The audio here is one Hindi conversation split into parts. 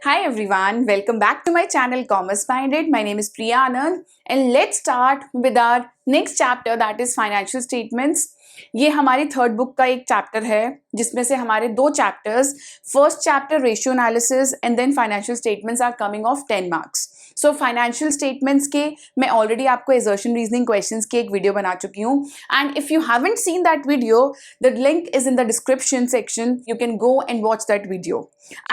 Hi everyone, welcome back to my channel Commerce Minded. My name is Priya Anand and let's start with our next chapter that is financial statements. ये हमारी थर्ड बुक का एक चैप्टर है जिसमें से हमारे दो chapters, first chapter ratio analysis and then financial statements are coming of 10 marks. So financial statements के मैं ऑलरेडी आपको असर्शन रीजनिंग क्वेश्चंस की एक वीडियो बना चुकी हूँ and if you haven't seen that video the link is in the description section. You can go and watch that video.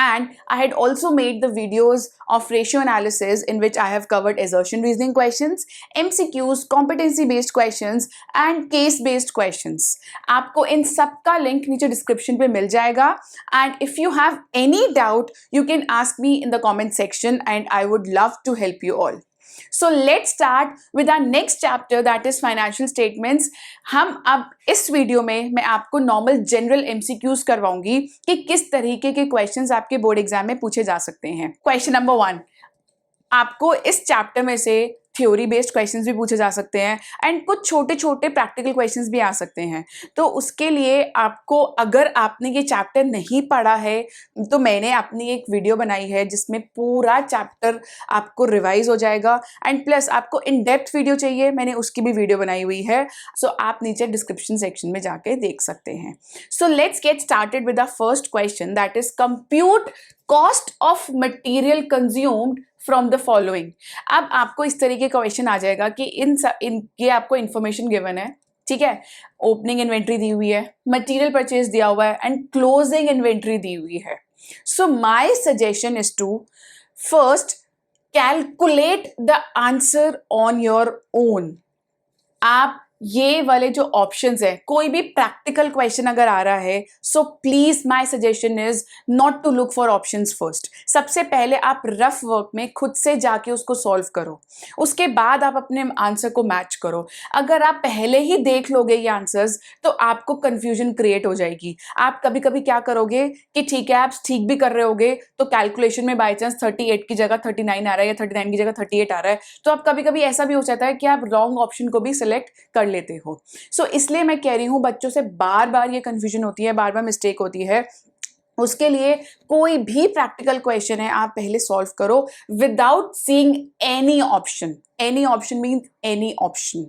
And I had also made the videos of ratio analysis in which I have covered assertion reasoning questions, MCQs, competency based questions and case based questions. आपको इन सब का लिंक नीचे डिस्क्रिप्शन पे मिल जाएगा and if you have any doubt you can ask me in the comment section and I would love to help you all. So let's start with our next chapter that is financial statements. हम अब इस वीडियो में मैं आपको नॉर्मल जनरल MCQs करवाऊंगी कि किस तरीके के क्वेश्चंस आपके बोर्ड एग्जाम में पूछे जा सकते हैं. क्वेश्चन नंबर 1, आपको इस चैप्टर में से थ्योरी बेस्ड क्वेश्चंस भी पूछे जा सकते हैं एंड कुछ छोटे छोटे प्रैक्टिकल क्वेश्चंस भी आ सकते हैं. तो उसके लिए आपको, अगर आपने ये चैप्टर नहीं पढ़ा है तो मैंने अपनी एक वीडियो बनाई है जिसमें पूरा चैप्टर आपको रिवाइज हो जाएगा एंड प्लस आपको इन डेप्थ वीडियो चाहिए, मैंने उसकी भी वीडियो बनाई हुई है. सो आप नीचे डिस्क्रिप्शन सेक्शन में जाके देख सकते हैं. So let's get started with the first question that is compute cost of material consumed from the following. अब आपको इस तरीके का क्वेश्चन आ जाएगा कि ये आपको इन्फॉर्मेशन गिवन है, ठीक है. ओपनिंग इन्वेंट्री दी हुई है, मटेरियल परचेज दिया हुआ है एंड क्लोजिंग इन्वेंट्री दी हुई है. So my suggestion is to first calculate the answer on your own. आप ये वाले जो ऑप्शंस है, कोई भी प्रैक्टिकल क्वेश्चन अगर आ रहा है so please my suggestion is not to look for options first. सबसे पहले आप रफ वर्क में खुद से जाके उसको सॉल्व करो, उसके बाद आप अपने आंसर को मैच करो. अगर आप पहले ही देख लोगे ये आंसर्स तो आपको कंफ्यूजन क्रिएट हो जाएगी. आप कभी कभी क्या करोगे कि ठीक है आप ठीक भी कर रहे होगे तो कैलकुलेशन में बाई चांस 38 की जगह 39 आ रहा है या 39 की जगह 38 आ रहा है, तो आप कभी कभी ऐसा भी हो जाता है कि आप रॉन्ग ऑप्शन को भी सिलेक्ट कर लेते हो. सो इसलिए मैं कह रही हूं बच्चों से बार बार ये कंफ्यूजन होती है, बार बार मिस्टेक होती है. उसके लिए कोई भी प्रैक्टिकल क्वेश्चन है आप पहले सॉल्व करो without seeing any option. Any option mean any option.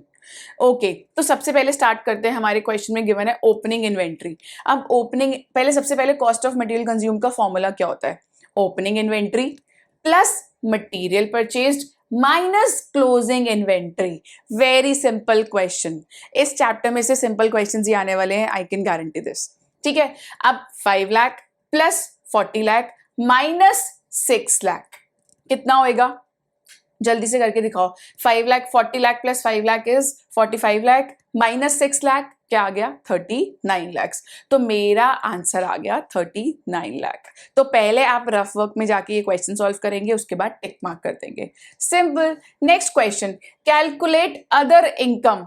Okay, तो सबसे पहले स्टार्ट करते हैं. हमारे क्वेश्चन में गिवन है ओपनिंग इन्वेंट्री. अब ओपनिंग सबसे पहले कॉस्ट ऑफ मटेरियल कंज्यूम का फॉर्मूला क्या होता है? Opening inventory plus material purchased minus closing inventory. Very simple question. इस चैप्टर में से सिंपल क्वेश्चन ही आने वाले हैं, आई कैन गारंटी दिस. ठीक है. अब 5 लाख प्लस 40 लाख माइनस 6 लाख कितना होएगा? जल्दी से करके दिखाओ. 5 lakh 40 lakh plus 5 lakh is 45 lakh minus 6 lakh क्या आ गया? 39 लाख. तो मेरा आंसर आ गया 39 लाख. तो पहले आप रफ वर्क में जाके ये क्वेश्चन सॉल्व करेंगे, उसके बाद टिक मार्क कर देंगे. Simple. Next question, calculate other income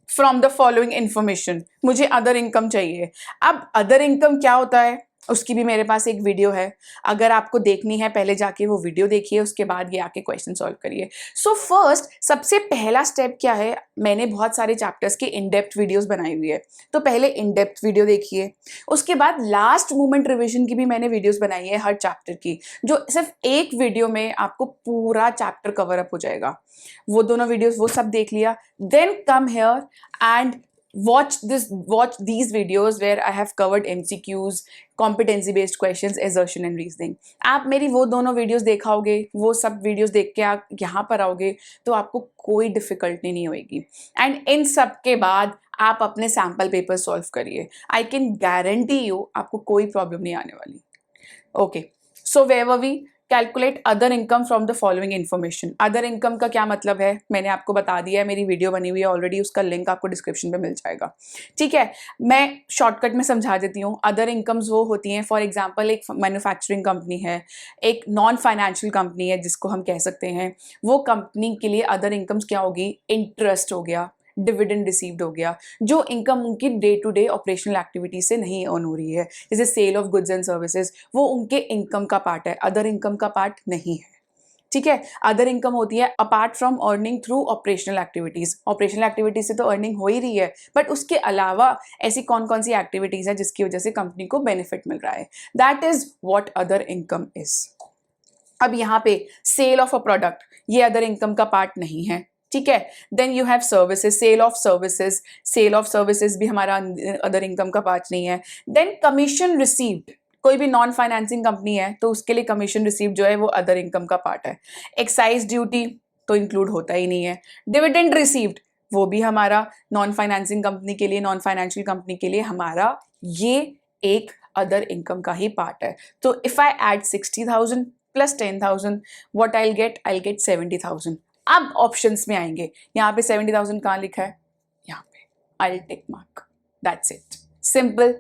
from the following information. मुझे अदर इनकम चाहिए. अब अदर इनकम क्या होता है उसकी भी मेरे पास एक वीडियो है, अगर आपको देखनी है पहले जाके वो वीडियो देखिए, उसके बाद ये आके क्वेश्चन सॉल्व करिए. सो फर्स्ट सबसे पहला स्टेप क्या है, मैंने बहुत सारे चैप्टर्स की इन डेप्थ वीडियोस बनाई हुई है, तो पहले इन डेप्थ वीडियो देखिए. उसके बाद लास्ट मोमेंट रिविजन की भी मैंने वीडियोस बनाई है हर चैप्टर की, जो सिर्फ एक वीडियो में आपको पूरा चैप्टर कवर अप हो जाएगा. वो दोनों वीडियोस वो सब देख लिया, then come here and watch these videos where I have covered MCQs, competency based questions, assertion and reasoning. आप मेरी वो दोनों वीडियोस देखाओगे, वो सब वीडियोस देख के आप यहाँ पर आओगे तो आपको कोई डिफिकल्टी नहीं होगी. एंड इन सब के बाद आप अपने सैम्पल पेपर सॉल्व करिए. आई कैन गारंटी यू आपको कोई प्रॉब्लम नहीं आने वाली. Okay, so where were we? Calculate other income from the following information. Other income का क्या मतलब है मैंने आपको बता दिया है, मेरी वीडियो बनी हुई है ऑलरेडी, उसका लिंक आपको डिस्क्रिप्शन पे मिल जाएगा. ठीक है, मैं शॉर्टकट में समझा देती हूँ. अदर इनकम्स वो होती हैं, फॉर एग्जांपल एक मैन्युफैक्चरिंग कंपनी है, एक नॉन फाइनेंशियल कंपनी है जिसको हम कह सकते हैं, वो कंपनी के लिए अदर इनकम्स क्या होगी? इंटरेस्ट हो गया, डिविडेंड रिसीव्ड हो गया, जो इनकम उनकी day to day operational activity से नहीं अर्न हो रही है, जैसे sale of goods and services, वो उनके इनकम का पार्ट है, अदर इनकम का पार्ट नहीं है. ठीक है. अदर इनकम होती है apart from earning through operational activities. Operational activities से तो अर्निंग हो ही रही है, बट उसके अलावा ऐसी कौन कौन सी एक्टिविटीज है जिसकी वजह से कंपनी को बेनिफिट मिल रहा है. That is what other income is. अब यहाँ पे सेल ऑफ अ प्रोडक्ट, ये अदर इनकम का पार्ट नहीं है, ठीक है। Then you have services, sale of services, sale of services भी हमारा अदर इनकम का पार्ट नहीं है। देन कमीशन रिसीव्ड, कोई भी नॉन फाइनेंसिंग कंपनी है तो उसके लिए कमीशन रिसीव जो है वो अदर इनकम का पार्ट है। एक्साइज ड्यूटी तो इंक्लूड होता ही नहीं है। डिविडेंड रिसीव्ड, वो भी हमारा नॉन फाइनेंसिंग कंपनी के लिए, नॉन फाइनेंशियल कंपनी के लिए हमारा ये एक अदर इनकम का ही पार्ट है। तो if I add 60,000 plus 10,000, what I will get 70,000। अब ऑप्शंस में आएंगे, यहाँ पे 70,000 कहाँ लिखा है, यहाँ पे, I will tick mark, that's it, simple.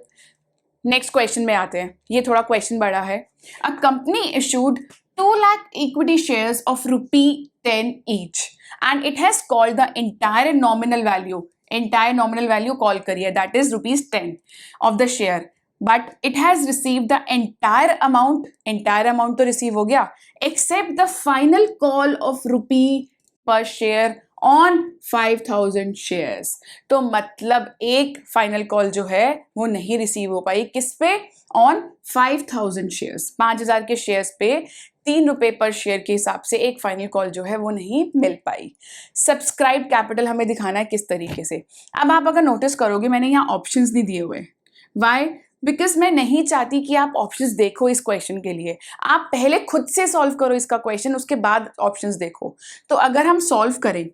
Next question में आते हैं, ये थोड़ा क्वेश्चन बड़ा है। A company issued 2 lakh equity shares of ₹10 each and it has called the entire nominal value call करिए, that is ₹10 of the share, but it has received the entire amount तो receive हो गया, except the final call of ₹1 per share on 5,000 shares. तो मतलब एक फाइनल कॉल जो है वो नहीं रिसीव हो पाई, किस पे, ऑन 5,000 शेयर्स, 5,000 के शेयर्स पे ₹3 पर शेयर के हिसाब से एक फाइनल कॉल जो है वो नहीं मिल पाई। सब्सक्राइब कैपिटल हमें दिखाना है किस तरीके से। अब आप अगर नोटिस करोगे मैंने यहाँ ऑप्शंस नहीं दिए हुए, वाई, बिकॉज मैं नहीं चाहती कि आप ऑप्शंस देखो इस क्वेश्चन के लिए, आप पहले खुद से सॉल्व करो इसका क्वेश्चन, उसके बाद ऑप्शंस देखो। तो अगर हम सॉल्व करें,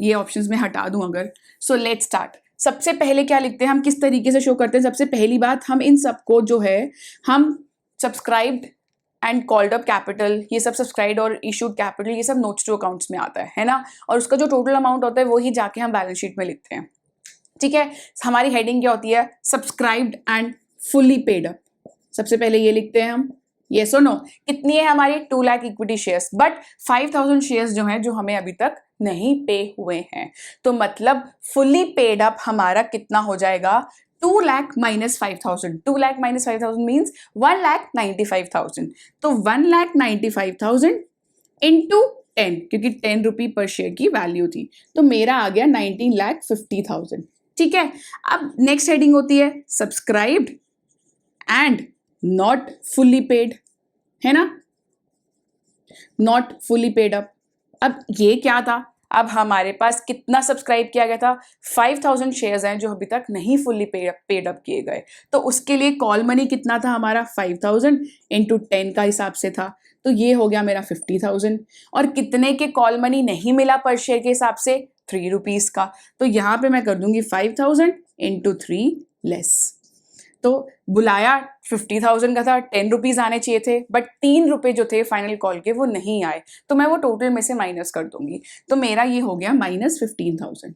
ये ऑप्शंस में हटा दूं अगर, सो लेट्स स्टार्ट। सबसे पहले क्या लिखते हैं, हम किस तरीके से शो करते हैं, सबसे पहली बात हम इन सबको जो है हम subscribed and called up capital, ये सब सब्सक्राइब्ड और इशूड कैपिटल, ये सब नोट्स टू अकाउंट्स में आता है ना, और उसका जो टोटल अमाउंट होता है वही जाके हम बैलेंस शीट में लिखते हैं, ठीक है। हमारी हेडिंग क्या होती है, subscribed and fully paid up. सबसे पहले ये लिखते हैं हम, येस और नो, कितनी है हमारी 2 lakh equity shares, but 5,000 shares जो हैं जो हमें अभी तक नहीं पे हुए हैं, तो मतलब फुल्ली पेड अप हमारा कितना हो जाएगा, 2 lakh minus 5,000, 2 lakh minus 5,000 means 1,95,000, तो 1,95,000 इंटू 10, क्योंकि 10 रुपी पर शेयर की वैल्यू थी, तो मेरा आ गया 19,50,000, ठीक है। अब नेक्स्ट हेडिंग होती है subscribed and not fully paid, है ना, नॉट फुल्ली पेड अप। अब ये क्या था, अब हमारे पास कितना सब्सक्राइब किया गया था, 5,000 शेयर्स हैं जो अभी तक नहीं फुल्ली पेड अप किए गए, तो उसके लिए कॉल मनी कितना था हमारा, 5,000 इंटू 10 का हिसाब से था, तो ये हो गया मेरा 50,000। और कितने के कॉल मनी नहीं मिला पर शेयर के हिसाब से, 3 रुपीज़ का, तो यहाँ पे मैं कर दूंगी 5,000 इंटू 3 लेस, तो बुलाया 50,000 का था, 10 रुपीज़ आने चाहिए थे, बट 3 रुपए जो थे फाइनल कॉल के वो नहीं आए, तो मैं वो टोटल में से माइनस कर दूंगी, तो मेरा ये हो गया -15,000,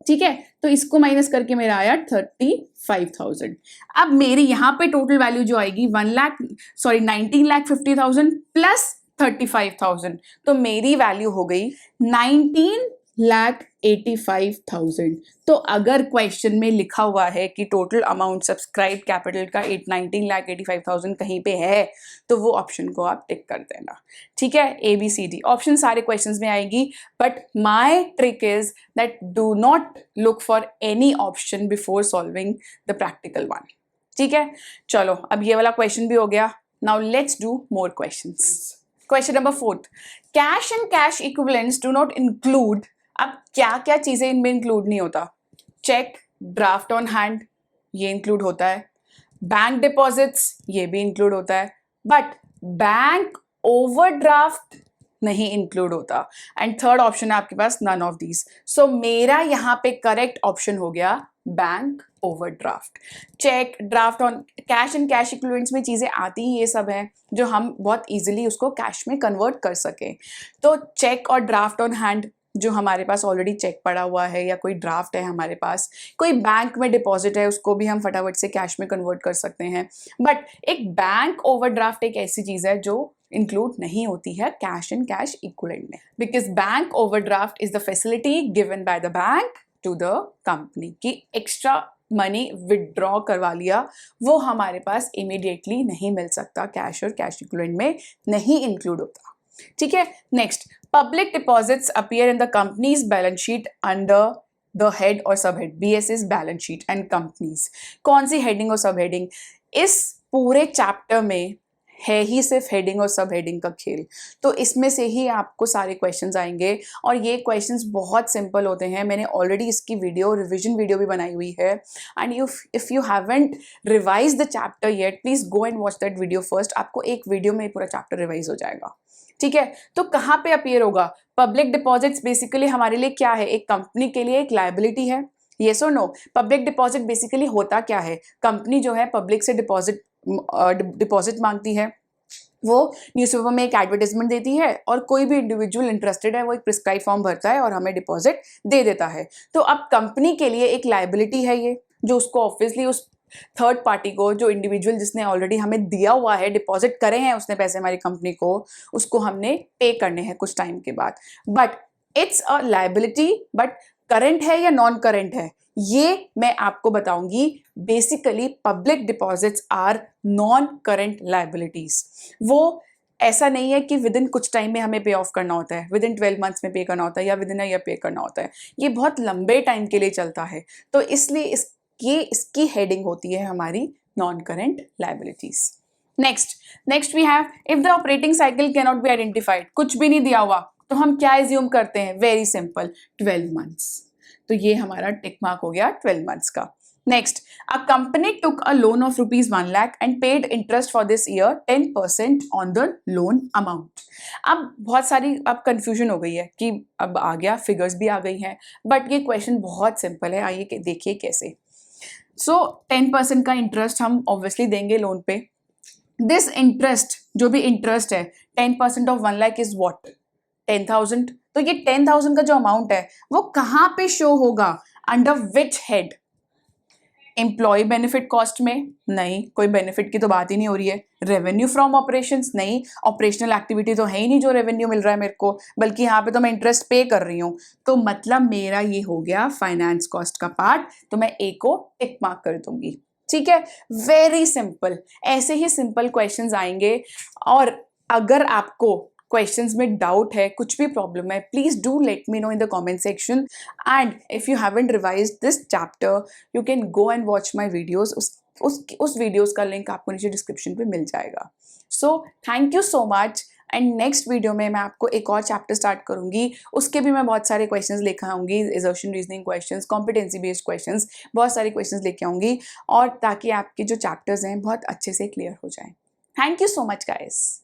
ठीक है। तो इसको माइनस करके मेरा आया 35,000। अब मेरी यहाँ पे टोटल वैल्यू जो आएगी 19,50,000 प्लस 35,000, तो मेरी वैल्यू हो गई 19,85,000। तो अगर क्वेश्चन में लिखा हुआ है कि टोटल अमाउंट सब्सक्राइब कैपिटल का 19,85,000 कहीं पे है, तो वो ऑप्शन को आप टिक कर देना, ठीक है। ABCD ऑप्शन सारे क्वेश्चंस में आएगी, but my trick is that do not look for any option before solving the practical one, ठीक है। चलो अब ये वाला क्वेश्चन भी हो गया, now let's do more questions. Question number 4, cash and cash equivalents do not include, अब क्या क्या चीजें इनमें इंक्लूड नहीं होता, चेक, ड्राफ्ट ऑन हैंड ये इंक्लूड होता है, बैंक डिपॉजिट्स ये भी इंक्लूड होता है, बट बैंक ओवरड्राफ्ट नहीं इंक्लूड होता, एंड थर्ड ऑप्शन है आपके पास नन ऑफ दीज। सो मेरा यहाँ पे करेक्ट ऑप्शन हो गया bank overdraft. Cheque, draft on, cash and cash equivalents में चीज़ें आती ही ये सब हैं जो हम बहुत इजीली उसको कैश में कन्वर्ट कर सकें, तो चेक और ड्राफ्ट ऑन हैंड जो हमारे पास ऑलरेडी चेक पड़ा हुआ है या कोई ड्राफ्ट है हमारे पास, कोई बैंक में डिपॉजिट है, उसको भी हम फटाफट से कैश में कन्वर्ट कर सकते हैं, बट एक बैंक ओवरड्राफ्ट एक ऐसी चीज़ है जो इंक्लूड नहीं होती है कैश एंड कैश इक्विवेलेंट में, because bank overdraft is the facility given by the bank to the company की एक्स्ट्रा मनी विड्रॉ करवा लिया, वो हमारे पास इमीडिएटली नहीं मिल सकता, कैश और कैश इक्विवेलेंट में नहीं इंक्लूड होता, ठीक है। Next, public deposits appear in the companies balance sheet under the head और सब head, BSS balance sheet and companies. कौन सी हेडिंग और सब हेडिंग, इस पूरे चैप्टर में है ही सिर्फ हेडिंग और सब हेडिंग का खेल। तो इसमें से ही आपको सारे क्वेश्चंस आएंगे और ये क्वेश्चंस बहुत सिंपल होते हैं। मैंने ऑलरेडी इसकी रिविजन वीडियो भी बनाई हुई है and if you haven't revise the chapter yet, please go and watch that video first. आपको एक वीडियो में पूरा चैप्टर रिवाइज हो जाएगा, ठीक है। तो कहाँ पे अपीयर होगा? पब्लिक डिपॉजिट्स बेसिकली हमारे लिए क्या है? एक कंपनी के लिए एक लायबिलिटी है, येस और नो? पब्लिक डिपॉजिट बेसिकली होता क्या है? कंपनी जो है पब्लिक से डिपॉजिट मांगती है, वो न्यूज़पेपर में एक एडवर्टाइजमेंट देती है और कोई भी इंडिविजुअल इंटरेस्टेड है वो एक प्रिस्क्राइब फॉर्म भरता है और हमें डिपॉजिट दे देता है। तो अब कंपनी के लिए एक लायबिलिटी है ये, जो उसको ऑब्वियसली उस थर्ड पार्टी को, जो इंडिविजुअल जिसने ऑलरेडी हमें दिया हुआ है, डिपॉजिट करे हैं उसने पैसे हमारी कंपनी को, उसको हमने पे करने हैं कुछ टाइम के बाद। But it's a liability, but current है या नॉन करंट है ये मैं आपको बताऊंगी। Basically public deposits are non current liabilities. वो ऐसा नहीं है कि विद इन कुछ टाइम में हमें पे ऑफ करना होता है, विद इन 12 मंथ्स में पे करना होता है या विद इन अ ईयर पे करना होता है। ये बहुत लंबे टाइम के लिए चलता है, तो इसलिए इसकी हेडिंग होती है हमारी non current liabilities. Next we have if the operating cycle can not be identified. कुछ भी नहीं दिया हुआ तो हम क्या एज्यूम करते हैं? Very simple, 12 months. तो ये हमारा टिक मार्क हो गया 12 मंथ्स का। Next, a company took a loan of ₹1 lakh and paid interest for this year 10% on the loan amount. अब बहुत सारी अब कंफ्यूजन हो गई है कि अब आ गया, फिगर्स भी आ गई हैं, बट ये क्वेश्चन बहुत सिंपल है। आइए देखिए कैसे। सो 10% का इंटरेस्ट हम ऑब्वियसली देंगे लोन पे। दिस इंटरेस्ट, जो भी इंटरेस्ट है, 10% ऑफ 1 lakh इज व्हाट? 10,000। तो ये 10,000 का जो अमाउंट है वो कहाँ पे शो होगा? Under which head? Employee benefit cost में? नहीं, कोई बेनिफिट की तो बात ही नहीं हो रही है। Revenue from operations? नहीं, ऑपरेशनल एक्टिविटी तो है ही नहीं जो रेवेन्यू मिल रहा है मेरे को, बल्कि यहाँ पे तो मैं इंटरेस्ट पे कर रही हूँ। तो मतलब मेरा ये हो गया फाइनेंस कॉस्ट का पार्ट, तो मैं ए को टिक मार्क कर दूंगी, ठीक है। वेरी सिंपल, ऐसे ही सिंपल क्वेश्चंस आएंगे। और अगर आपको क्वेश्चंस में डाउट है, कुछ भी प्रॉब्लम है, please do let me know in the comment section. And if you haven't revised this chapter, you can go and watch my videos. उस वीडियोस का लिंक आपको नीचे डिस्क्रिप्शन पे मिल जाएगा। So thank you so much. And next video में मैं आपको एक और चैप्टर स्टार्ट करूंगी, उसके भी मैं बहुत सारे क्वेश्चंस लेकर आऊंगी, assertion reasoning questions, competency based questions, बहुत सारे क्वेश्चंस लेके आऊंगी, और ताकि आपके जो चैप्टर्स हैं बहुत अच्छे से क्लियर हो जाएं। Thank you so much guys.